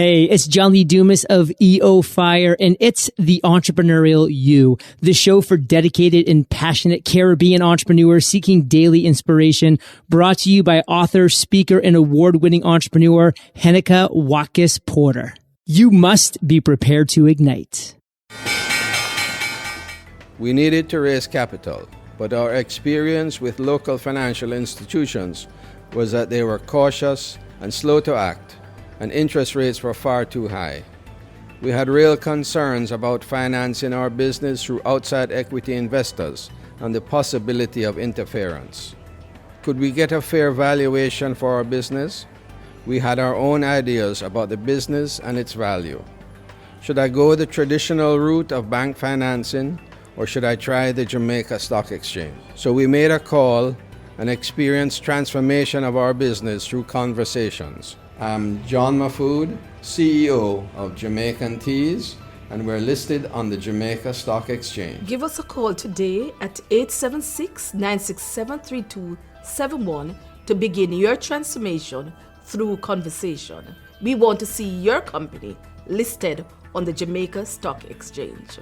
Hey, it's John Lee Dumas of EO Fire, and it's The Entrepreneurial You, the show for dedicated and passionate Caribbean entrepreneurs seeking daily inspiration, brought to you by author, speaker, and award-winning entrepreneur Heneka Watkis-Porter. You must be prepared to ignite. We needed to raise capital, but our experience with local financial institutions was that they were cautious and slow to act, and interest rates were far too high. We had real concerns about financing our business through outside equity investors and the possibility of interference. Could we get a fair valuation for our business? We had our own ideas about the business and its value. Should I go the traditional route of bank financing, or should I try the Jamaica Stock Exchange? So we made a call and experienced transformation of our business through conversations. I'm John Mafood, CEO of Jamaican Teas, and we're listed on the Jamaica Stock Exchange. Give us a call today at 876-967-3271 to begin your transformation through conversation. We want to see your company listed on the Jamaica Stock Exchange.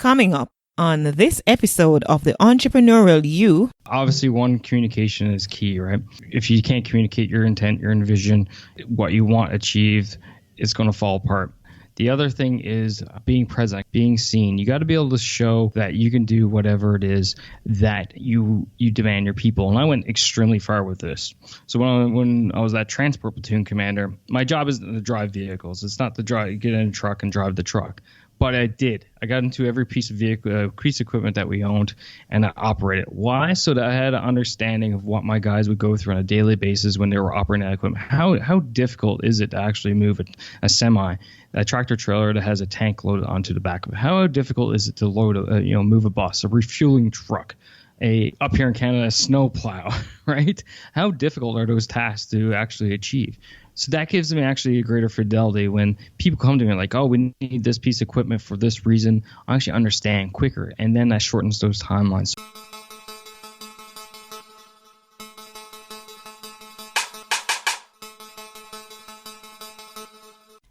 Coming up on this episode of The Entrepreneurial You. Obviously, one, communication is key, right? If you can't communicate your intent, your vision, what you want achieved, it's going to fall apart. The other thing is being present, being seen. You got to be able to show that you can do whatever it is that you demand your people. And I went extremely far with this. So when I was that transport platoon commander, my job isn't to drive vehicles. It's not to get in a truck and drive the truck. But I did. I got into every piece of equipment that we owned, and I operated. Why? So that I had an understanding of what my guys would go through on a daily basis when they were operating that equipment. How difficult is it to actually move a semi, a tractor trailer that has a tank loaded onto the back of it? How difficult is it to move a bus, a refueling truck, up here in Canada, a snow plow, right? How difficult are those tasks to actually achieve? So that gives me actually a greater fidelity when people come to me like, oh, we need this piece of equipment for this reason. I actually understand quicker, and then that shortens those timelines.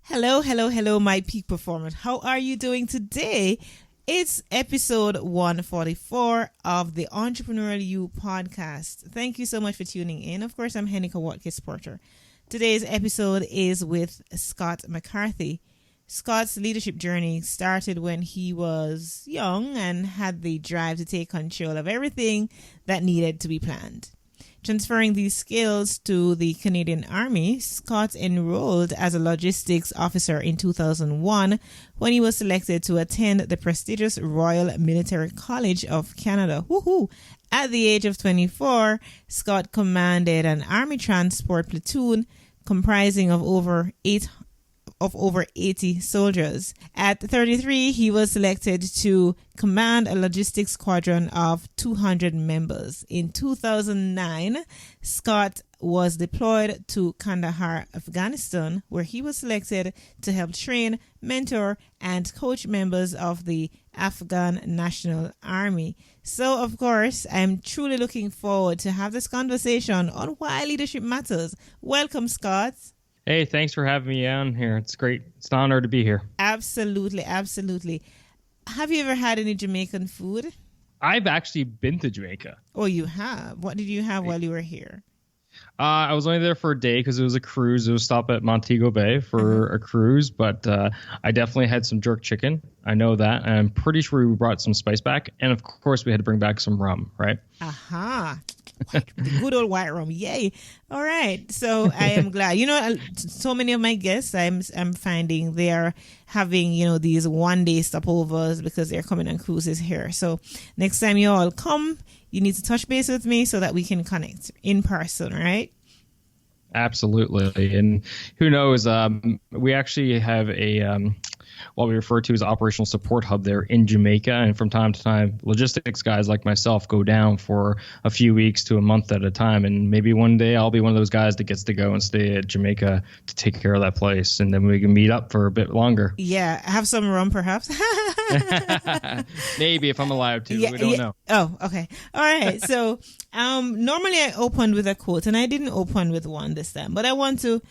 Hello, my peak performance. How are you doing today? It's episode 144 of the Entrepreneurial You podcast. Thank you so much for tuning in. Of course, I'm Heneka Watkis-Porter. Today's episode is with Scott McCarthy. Scott's leadership journey started when he was young and had the drive to take control of everything that needed to be planned. Transferring these skills to the Canadian Army, Scott enrolled as a logistics officer in 2001 when he was selected to attend the prestigious Royal Military College of Canada. Woohoo! At the age of 24, Scott commanded an Army transport platoon comprising of over 80 soldiers. At 33, he was selected to command a logistics squadron of 200 members. In 2009, Scott was deployed to Kandahar, Afghanistan, where he was selected to help train, mentor, and coach members of the Afghan National Army. So, of course, I'm truly looking forward to have this conversation on why leadership matters. Welcome, Scott. Hey, thanks for having me on here. It's great. It's an honor to be here. Absolutely. Have you ever had any Jamaican food? I've actually been to Jamaica. Oh, you have? What did you have while you were here? I was only there for a day because it was a cruise. It was stop at Montego Bay for a cruise, but I definitely had some jerk chicken. I know that. And I'm pretty sure we brought some spice back. And of course, we had to bring back some rum, right? Aha. The good old white rum. Yay. All right. So I am glad. So many of my guests, I'm finding they are having, these one-day stopovers because they're coming on cruises here. So next time you all come, you need to touch base with me so that we can connect in person, right? Absolutely. And who knows, we actually have what we refer to as operational support hub there in Jamaica. And from time to time, logistics guys like myself go down for a few weeks to a month at a time. And maybe one day I'll be one of those guys that gets to go and stay at Jamaica to take care of that place. And then we can meet up for a bit longer. Yeah. Have some rum, perhaps. Maybe if I'm allowed to. We don't know. Oh, okay. All right. So normally I opened with a quote, and I didn't open with one this time. But I want to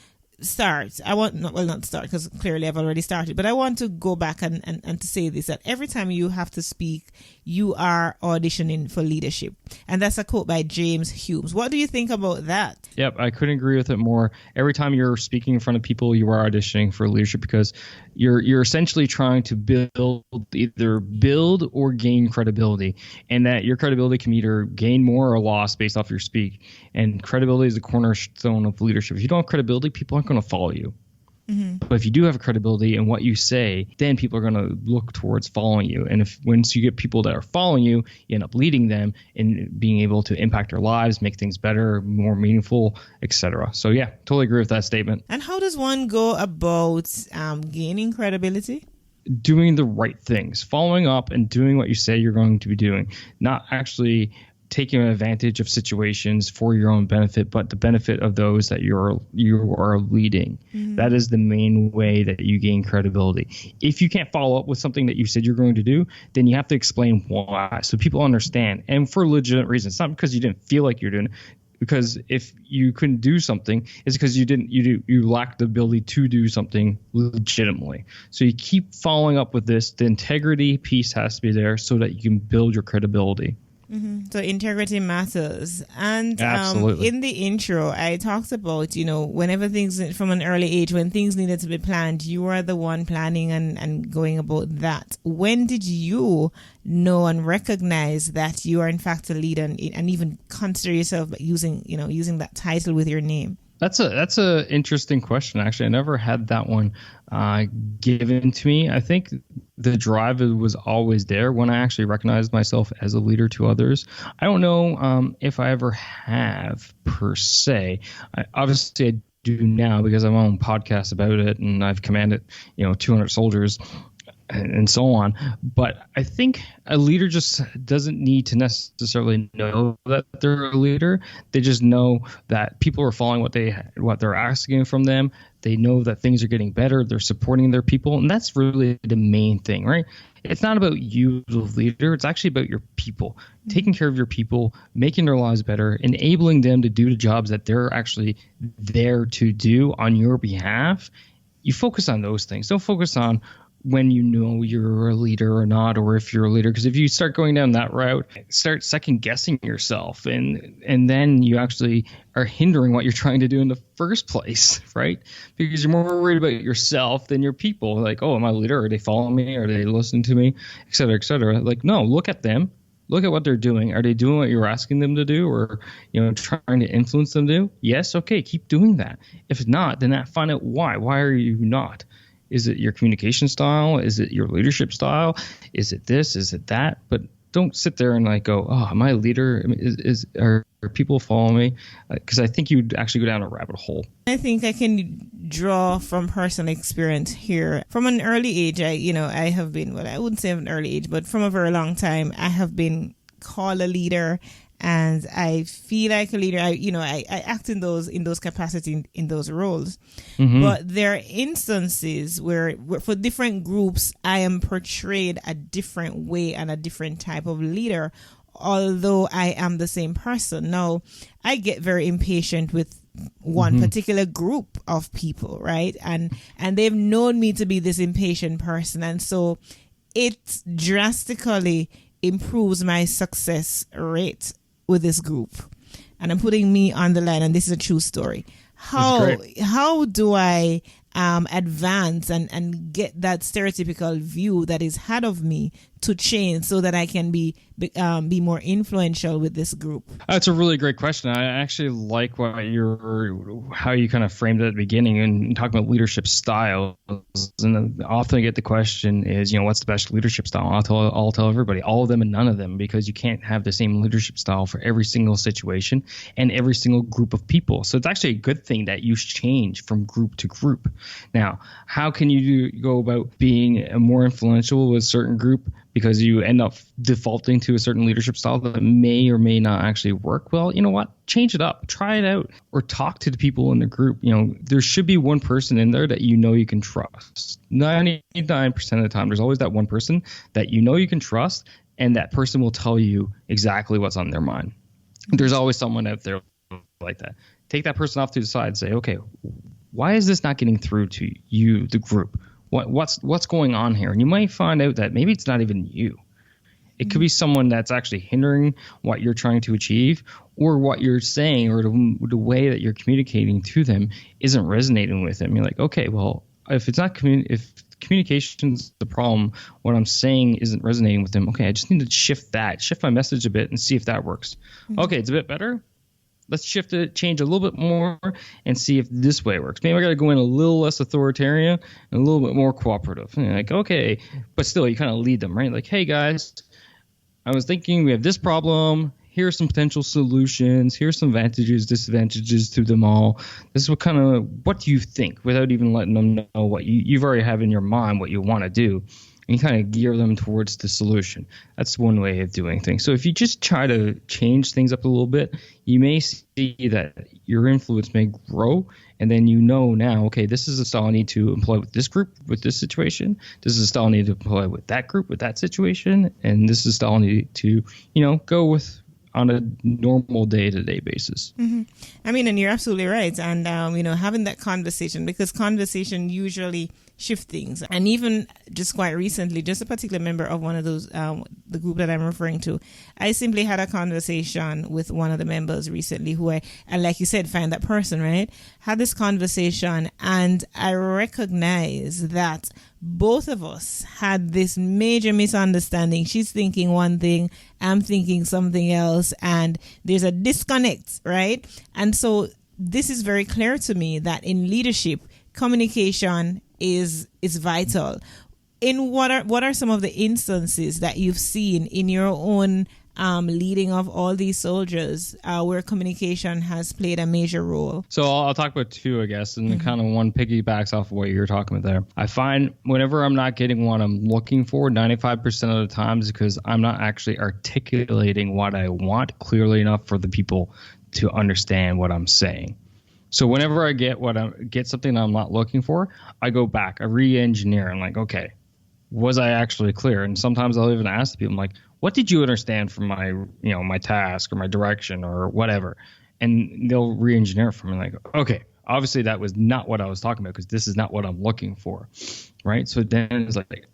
start, I want not start because clearly I've already started, but I want to go back and to say this, that every time you have to speak, you are auditioning for leadership. And that's a quote by James Humes. What do you think about that? Yep, I couldn't agree with it more. Every time you're speaking in front of people, you are auditioning for leadership because you're essentially trying to build or gain credibility, and that your credibility can either gain more or loss based off your speak. And credibility is the cornerstone of leadership. If you don't have credibility, people aren't going to follow you. But if you do have credibility in what you say, then people are going to look towards following you. And if once you get people that are following you, you end up leading them and being able to impact their lives, make things better, more meaningful, etc. So yeah, totally agree with that statement. And how does one go about gaining credibility? Doing the right things, following up and doing what you say you're going to be doing, not actually taking advantage of situations for your own benefit, but the benefit of those that you are leading. That is the main way that you gain credibility. If you can't follow up with something that you said you're going to do, then you have to explain why, so people understand, and for legitimate reasons. It's not because you didn't feel like you're doing it. Because if you couldn't do something, it's because you lack the ability to do something legitimately. So you keep following up with this. The integrity piece has to be there so that you can build your credibility. So integrity matters. And Absolutely. In the intro, I talked about, whenever things from an early age, when things needed to be planned, you are the one planning and going about that. When did you know and recognize that you are in fact a leader and even consider yourself using that title with your name? That's a interesting question. Actually, I never had that one given to me. I think the drive was always there when I actually recognized myself as a leader to others. I don't know if I ever have per se. Obviously, I do now because I'm on a podcast about it, and I've commanded 200 soldiers and so on. But I think a leader just doesn't need to necessarily know that they're a leader. They just know that people are following what they're asking from them. They know that things are getting better. They're supporting their people. And that's really the main thing, right? It's not about you, the leader. It's actually about your people, taking care of your people, making their lives better, enabling them to do the jobs that they're actually there to do on your behalf. You focus on those things. Don't focus on when you know you're a leader or not, or if you're a leader. Because if you start going down that route, start second guessing yourself, and then you actually are hindering what you're trying to do in the first place, right? Because you're more worried about yourself than your people. Like, oh, am I a leader? Are they following me? Are they listening to me? Et cetera, et cetera. Like, no, look at them. Look at what they're doing. Are they doing what you're asking them to do, or trying to influence them to do? Yes, okay, keep doing that. If not, then find out why. Why are you not? Is it your communication style? Is it your leadership style? Is it this? Is it that? But don't sit there and go, oh, am I a leader? I mean, are people following me? Because I think you'd actually go down a rabbit hole. I think I can draw from personal experience here. From an early age, I have been, I wouldn't say an early age, but from a very long time, I have been called a leader. And I feel like a leader. I act in those capacities, in those roles. But there are instances where for different groups, I am portrayed a different way and a different type of leader, although I am the same person. Now, I get very impatient with one particular group of people, right? And they've known me to be this impatient person, and so it drastically improves my success rate with this group. And I'm putting me on the line, and this is a true story. How do I advance and get that stereotypical view that is had of me to change so that I can be more influential with this group? That's a really great question. I actually like how you kind of framed it at the beginning and talking about leadership styles. And often I get the question is, what's the best leadership style? I'll tell everybody, all of them and none of them, because you can't have the same leadership style for every single situation and every single group of people. So it's actually a good thing that you change from group to group. Now, how can you go about being more influential with a certain group? Because you end up defaulting to a certain leadership style that may or may not actually work. Well, you know what? Change it up. Try it out. Or talk to the people in the group. There should be one person in there that you can trust. 99% of the time, there's always that one person that you can trust, and that person will tell you exactly what's on their mind. There's always someone out there like that. Take that person off to the side and say, okay, why is this not getting through to you, the group? What's going on here? And you might find out that maybe it's not even you. It could be someone that's actually hindering what you're trying to achieve, or what you're saying, or the way that you're communicating to them isn't resonating with them. You're like, okay, well, if it's not if communication's the problem, what I'm saying isn't resonating with them. Okay, I just need to shift my message a bit and see if that works. Okay, it's a bit better. Let's change a little bit more and see if this way works. Maybe I got to go in a little less authoritarian and a little bit more cooperative. And you're like, okay, but still, you kind of lead them, right? Like, hey guys, I was thinking we have this problem. Here are some potential solutions. Here's some advantages, disadvantages to them all. This is what do you think, without even letting them know what you've already have in your mind, what you want to do. And you kind of gear them towards the solution. That's one way of doing things. So if you just try to change things up a little bit, you may see that your influence may grow. And then now, okay, this is a style I need to employ with this group, with this situation. This is a style I need to employ with that group, with that situation. And this is a style I need to, go with on a normal day-to-day basis. Mm-hmm. I mean, and you're absolutely right. And, having that conversation, because conversation usually shift things. And even just quite recently, just a particular member of one of those, the group that I'm referring to, I simply had a conversation with one of the members recently who and like you said, find that person, right? Had this conversation, and I recognize that both of us had this major misunderstanding. She's thinking one thing, I'm thinking something else, and there's a disconnect, right? And so this is very clear to me that in leadership, communication is vital. In what are some of the instances that you've seen in your own leading of all these soldiers where communication has played a major role? So I'll talk about two, I guess, and kind of one piggybacks off of what you're talking about there. I find whenever I'm not getting what I'm looking for, 95% of the times, because I'm not actually articulating what I want clearly enough for the people to understand what I'm saying. So whenever I get something I'm not looking for, I go back, I re-engineer. I'm like, okay, was I actually clear? And sometimes I'll even ask the people, I'm like, what did you understand from my, my task or my direction or whatever? And they'll re-engineer it for me, like, okay, obviously that was not what I was talking about, because this is not what I'm looking for, right? So then it's like,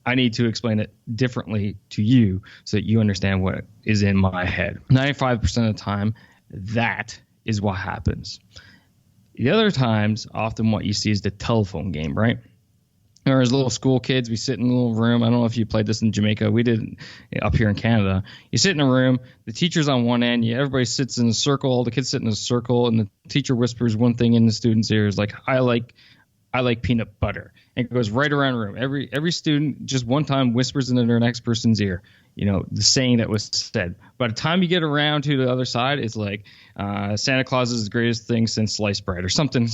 I need to explain it differently to you so that you understand what is in my head. 95% of the time, that is what happens. The other times, often what you see is the telephone game, right? Or as little school kids, we sit in a little room. I don't know if you played this in Jamaica. We did up here in Canada. You sit in a room, the teacher's on one end, everybody sits in a circle, all the kids sit in a circle, and the teacher whispers one thing in the student's ears, like, I like peanut butter. And it goes right around the room. Every student just one time whispers into their next person's ear, the saying that was said. By the time you get around to the other side, it's like Santa Claus is the greatest thing since sliced bread or something,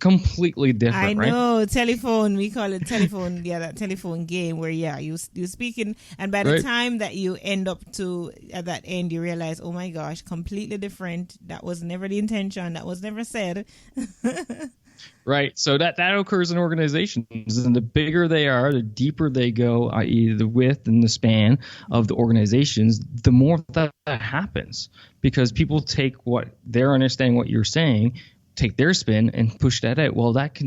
completely different. I know, right? Telephone, we call it telephone. Yeah, that telephone game where, you speaking, and by the time that you end up at that end, you realize, oh my gosh, completely different. That was never the intention. That was never said. Right. So that occurs in organizations, and the bigger they are, the deeper they go, i.e. the width and the span of the organizations, the more that happens, because people take what they're understanding what you're saying, take their spin and push that out. Well, that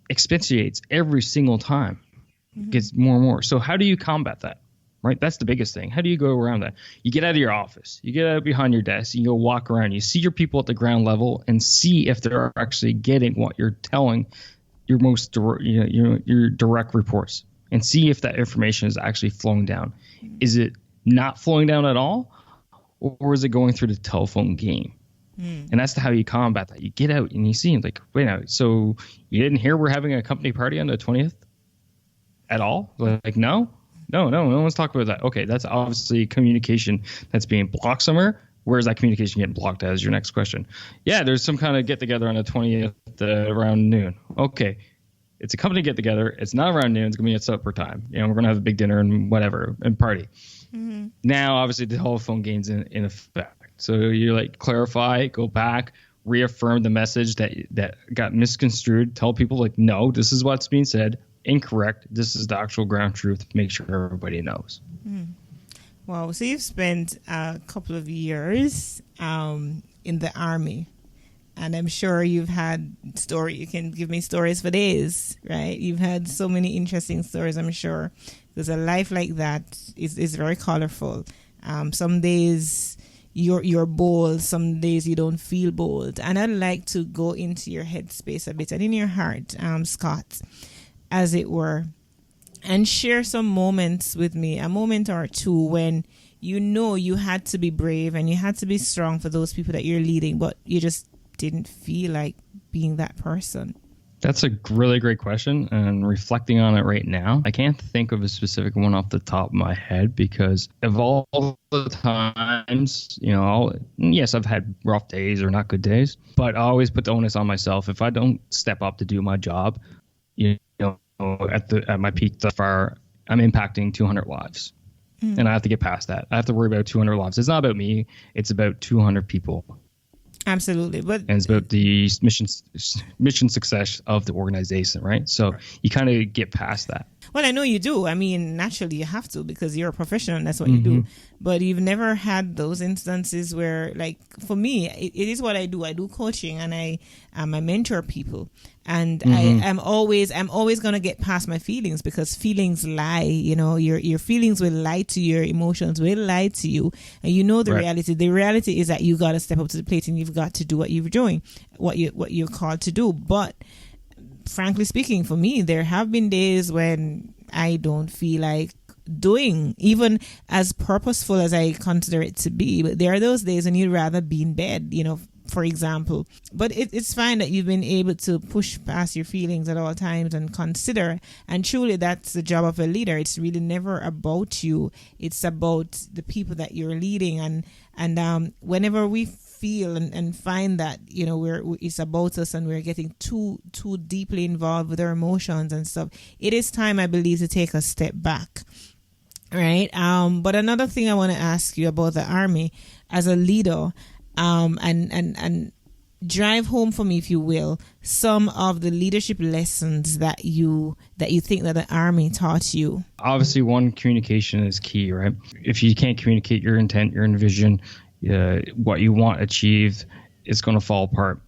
expatiates every single time. It gets more and more. So how do you combat that? Right? That's the biggest thing. How do you go around that? You get out of your office. You get out behind your desk. You go walk around. You see your people at the ground level and see if they're actually getting what you're telling your your direct reports, and see if that information is actually flowing down. Is it not flowing down at all, or is it going through the telephone game? And that's how you combat that. You get out and you see, like, wait a minute, so you didn't hear we're having a company party on the 20th at all? Like, no one's talking about that. Okay, that's obviously communication that's being blocked somewhere. Where is that communication getting blocked at is your next question. Yeah, there's some kind of get-together on the 20th around noon. Okay, it's a company get-together. It's not around noon. It's going to be at supper time. We're going to have a big dinner and whatever and party. Mm-hmm. Now, obviously, the telephone game's in effect. So you clarify, go back, reaffirm the message that got misconstrued. Tell people, like, no, this is what's being said. Incorrect. This is the actual ground truth. Make sure everybody knows. Wow. So you've spent a couple of years in the Army, And I'm sure you've had you can give me stories for days, right? You've had so many interesting stories, I'm sure. Because a life like that is very colorful. Some days you're bold, some days you don't feel bold. And I'd like to go into your headspace a bit and in your heart, Scott, as it were, and share some moments with me, a moment or two when you had to be brave and you had to be strong for those people that you're leading, but you just didn't feel like being that person. That's a really great question, and reflecting on it right now, I can't think of a specific one off the top of my head because of all the times, yes, I've had rough days or not good days, but I always put the onus on myself. If I don't step up to do my job, at my peak thus far, I'm impacting 200 lives, and I have to get past that. I have to worry about 200 lives. It's not about me; it's about 200 people. Absolutely, but and it's about the mission success of the organization, right? So you kind of get past that. Well, I know you do. I mean, naturally you have to because you're a professional and that's what you do. But you've never had those instances where, like, for me, it is what I do. I do coaching and I mentor people. And I'm always going to get past my feelings because feelings lie. Your feelings will lie to you, your emotions will lie to you. And the reality. The reality is that you got to step up to the plate and you've got to do what you're doing, what you're called to do. But frankly speaking, for me, there have been days when I don't feel like doing, even as purposeful as I consider it to be. But there are those days when you'd rather be in bed, for example. But it's fine that you've been able to push past your feelings at all times and consider. And truly, that's the job of a leader. It's really never about you. It's about the people that you're leading. And whenever we feel and find that it's about us and we're getting too deeply involved with our emotions and stuff, it is time, I believe, to take a step back. Right. But another thing I want to ask you about the Army as a leader, and drive home for me, if you will, some of the leadership lessons that you think that the Army taught you. Obviously, one, communication is key, right? If you can't communicate your intent, your vision, what you want achieved, it's going to fall apart.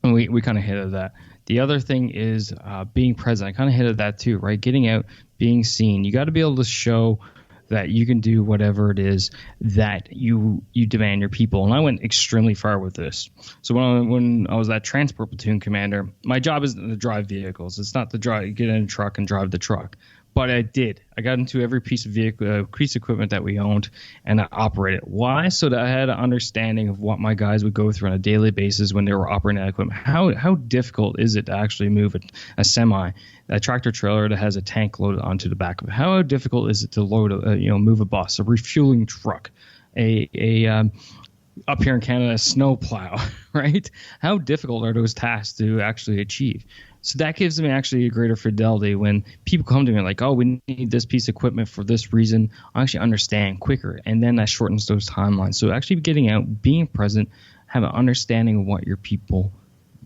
And we kind of hit at that. The other thing is being present. I kind of hit at that too, right? Getting out, being seen. You got to be able to show that you can do whatever it is that you demand your people. And I went extremely far with this. So when I was that transport platoon commander, my job isn't to drive vehicles. It's not to get in a truck and drive the truck. But I did. I got into every piece of equipment that we owned and I operated. Why? So that I had an understanding of what my guys would go through on a daily basis when they were operating that equipment. How difficult is it to actually move a semi, a tractor trailer that has a tank loaded onto the back of it? How difficult is it to move a bus, a refueling truck, up here in Canada, a snow plow, right? How difficult are those tasks to actually achieve? So that gives me actually a greater fidelity when people come to me like, oh, we need this piece of equipment for this reason. I actually understand quicker, and then that shortens those timelines. So actually getting out, being present, have an understanding of what your people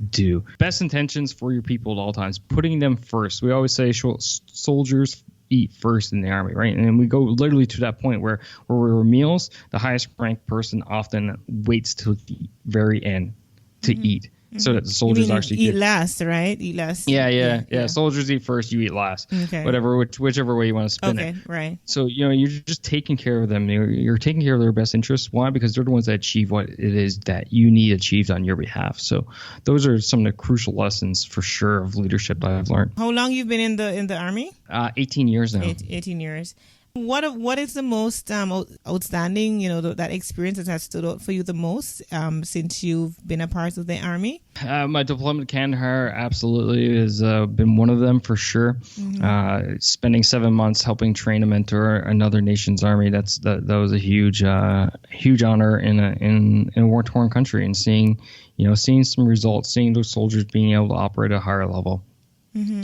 do. Best intentions for your people at all times, putting them first. We always say soldiers eat first in the Army, right? And we go literally to that point where we're meals, the highest ranked person often waits till the very end to eat. So that the soldiers actually eat last, right? Eat last. Yeah. Soldiers eat first, you eat last. Okay. Whichever way you want to spin it. Okay, right. So you're just taking care of them. You're taking care of their best interests. Why? Because they're the ones that achieve what it is that you need achieved on your behalf. So those are some of the crucial lessons for sure of leadership that I've learned. How long you've been in the Army? 18 years now. 18 years. What is the most outstanding, that experience that has stood out for you the most since you've been a part of the Army? My deployment to Kandahar absolutely has been one of them for sure. Spending 7 months helping train and mentor another nation's army, that was a huge honor in a war-torn country, and seeing some results, seeing those soldiers being able to operate at a higher level.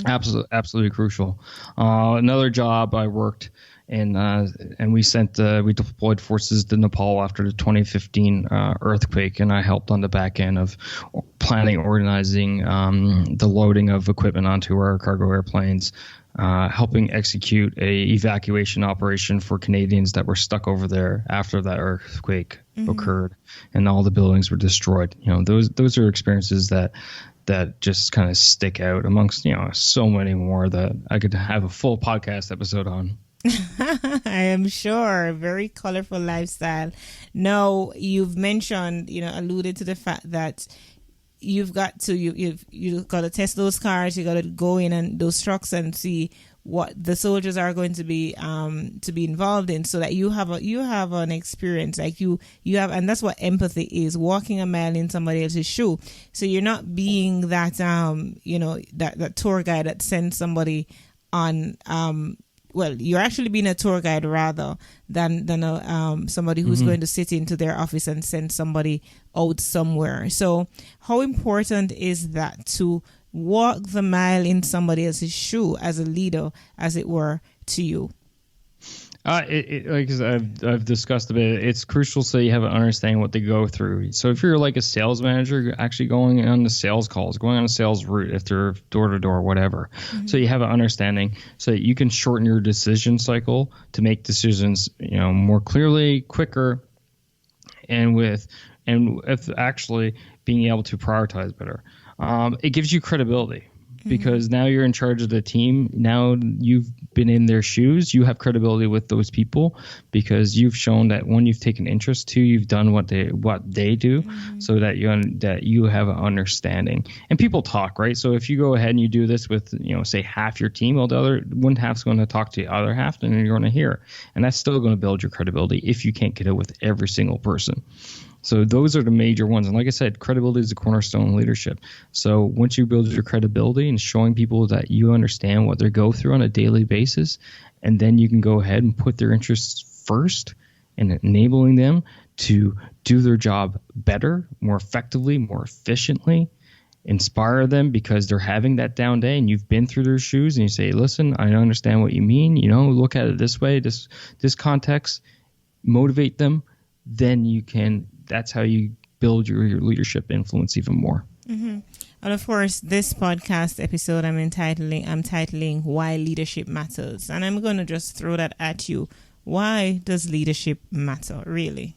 Absolutely crucial. Another job I worked and we deployed forces to Nepal after the 2015 earthquake, and I helped on the back end of planning, organizing the loading of equipment onto our cargo airplanes, helping execute a evacuation operation for Canadians that were stuck over there after that earthquake occurred, and all the buildings were destroyed. Those are experiences that just kind of stick out amongst so many more that I could have a full podcast episode on. I am sure. Very colorful lifestyle. Now, you've mentioned, alluded to the fact that you've got to test those cars. You got to go in and those trucks and see what the soldiers are going to be involved in, so that you have an experience like you have, and that's what empathy is: walking a mile in somebody else's shoe. So you're not being that that tour guide that sends somebody on. Well, you're actually being a tour guide rather than somebody who's going to sit into their office and send somebody out somewhere. So how important is that to walk the mile in somebody else's shoe as a leader, as it were, to you? Like I've discussed a bit, it's crucial so you have an understanding what they go through. So if you're like a sales manager, you're actually going on the sales calls, going on a sales route, if they're door to door, whatever. So you have an understanding so that you can shorten your decision cycle to make decisions, more clearly, quicker, and with actually being able to prioritize better. It gives you credibility. Because now you're in charge of the team. Now you've been in their shoes. You have credibility with those people because you've shown that, one, you've taken interest, two, you've done what they do, so that you have an understanding. And people talk, right? So if you go ahead and you do this with say half your team, well, the other one half's going to talk to the other half, and you're going to hear, and that's still going to build your credibility if you can't get it with every single person. So those are the major ones. And like I said, credibility is the cornerstone of leadership. So once you build your credibility and showing people that you understand what they go through on a daily basis, and then you can go ahead and put their interests first and enabling them to do their job better, more effectively, more efficiently, inspire them because they're having that down day and you've been through their shoes, and you say, listen, I understand what you mean. Look at it this way, this context, motivate them. Then that's how you build your leadership influence even more. And of course, this podcast episode I'm titling Why Leadership Matters. And I'm going to just throw that at you. Why does leadership matter, really?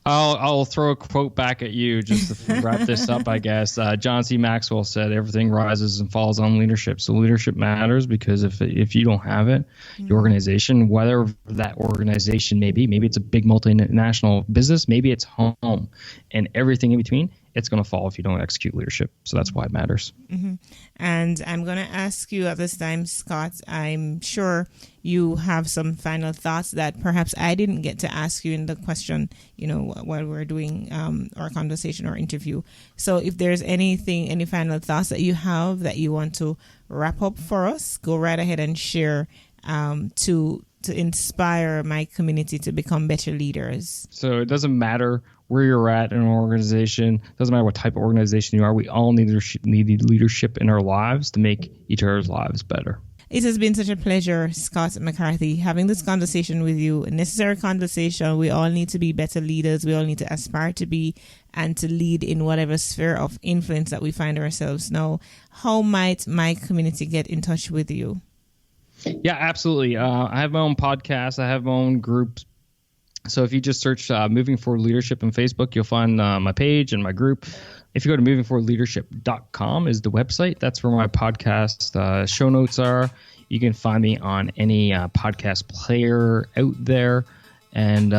I'll throw a quote back at you just to wrap this up, I guess. John C. Maxwell said, everything rises and falls on leadership. So leadership matters because if you don't have it, your organization, whatever that organization may be, maybe it's a big multinational business, maybe it's home, and everything in between, it's going to fall if you don't execute leadership. So that's why it matters. And I'm going to ask you at this time, Scott, I'm sure you have some final thoughts that perhaps I didn't get to ask you in the question, while we're doing our conversation or interview. So if there's any final thoughts that you have that you want to wrap up for us, go right ahead and share to inspire my community to become better leaders. So it doesn't matter where you're at in an organization, doesn't matter what type of organization you are, we all need leadership in our lives to make each other's lives better. It has been such a pleasure, Scott McCarthy, having this conversation with you. A necessary conversation. We all need to be better leaders. We all need to aspire to be and to lead in whatever sphere of influence that we find ourselves now. How might my community get in touch with you? Yeah, absolutely. I have my own podcast. I have my own group. So if you just search Moving Forward Leadership on Facebook, you'll find my page and my group. If you go to movingforwardleadership.com is the website. That's where my podcast show notes are. You can find me on any podcast player out there. And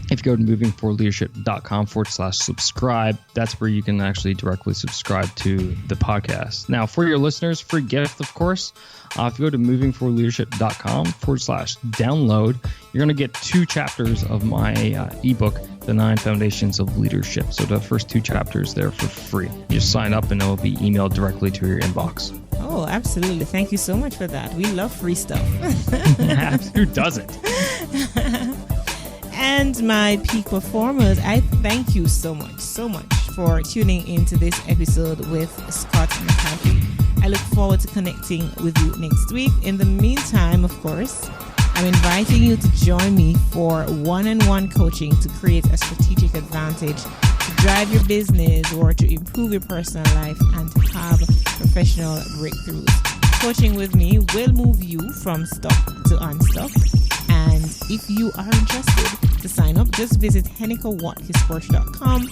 if you go to movingforwardleadership.com/subscribe, that's where you can actually directly subscribe to the podcast. Now, for your listeners, free gift, of course. If you go to movingforwardleadership.com/download, you're going to get 2 chapters of my ebook, The 9 Foundations of Leadership. So the first 2 chapters there for free. You just sign up and it will be emailed directly to your inbox. Oh, absolutely. Thank you so much for that. We love free stuff. Who doesn't? And my peak performers, I thank you so much for tuning into this episode with Scott McCarthy. I look forward to connecting with you next week. In the meantime, of course, I'm inviting you to join me for one-on-one coaching to create a strategic advantage, to drive your business or to improve your personal life and to have professional breakthroughs. Coaching with me will move you from stuck to unstuck. And if you are interested to sign up, just visit HenekaWatkis-Porter.com.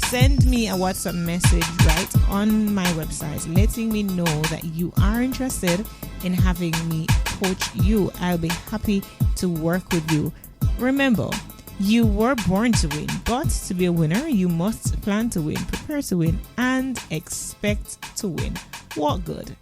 Send me a WhatsApp message right on my website letting me know that you are interested in having me coach you. I'll be happy to work with you. Remember, you were born to win, but to be a winner, you must plan to win, prepare to win, and expect to win. Walk good.